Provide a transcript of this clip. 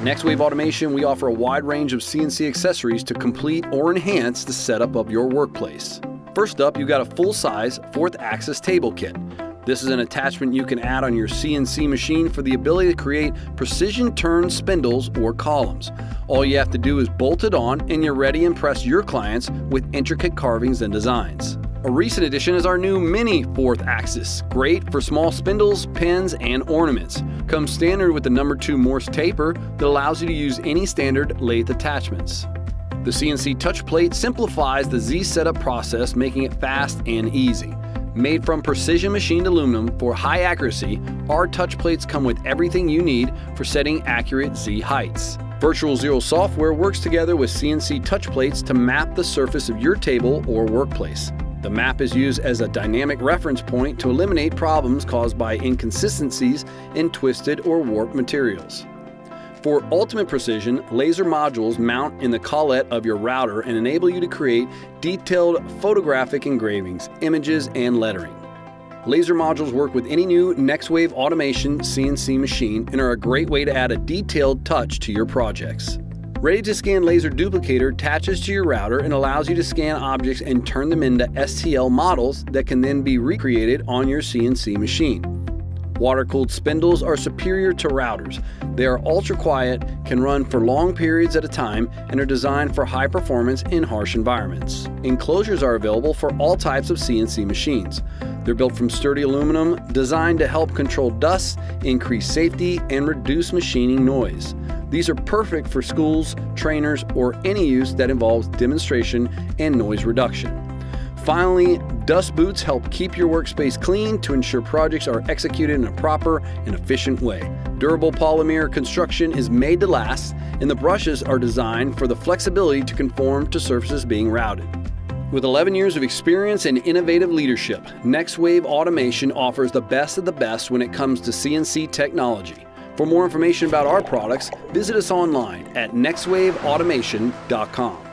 At NextWave Automation, we offer a wide range of CNC accessories to complete or enhance the setup of your workplace. First up, you've got a full-size 4th axis table kit. This is an attachment you can add on your CNC machine for the ability to create precision turn spindles or columns. All you have to do is bolt it on and you're ready to impress your clients with intricate carvings and designs. A recent addition is our new mini 4th axis, great for small spindles, pins, and ornaments. Comes standard with the number 2 Morse taper that allows you to use any standard lathe attachments. The CNC touch plate simplifies the Z setup process, making it fast and easy. Made from precision machined aluminum for high accuracy, our touch plates come with everything you need for setting accurate Z heights. Virtual Zero software works together with CNC touch plates to map the surface of your table or workplace. The map is used as a dynamic reference point to eliminate problems caused by inconsistencies in twisted or warped materials. For ultimate precision, laser modules mount in the collet of your router and enable you to create detailed photographic engravings, images, and lettering. Laser modules work with any new NextWave Automation CNC machine and are a great way to add a detailed touch to your projects. Ready to Scan Laser Duplicator attaches to your router and allows you to scan objects and turn them into STL models that can then be recreated on your CNC machine. Water-cooled spindles are superior to routers. They are ultra-quiet, can run for long periods at a time, and are designed for high performance in harsh environments. Enclosures are available for all types of CNC machines. They're built from sturdy aluminum, designed to help control dust, increase safety, and reduce machining noise. These are perfect for schools, trainers, or any use that involves demonstration and noise reduction. Finally, dust boots help keep your workspace clean to ensure projects are executed in a proper and efficient way. Durable polymer construction is made to last, and the brushes are designed for the flexibility to conform to surfaces being routed. With 11 years of experience and innovative leadership, NextWave Automation offers the best of the best when it comes to CNC technology. For more information about our products, visit us online at nextwaveautomation.com.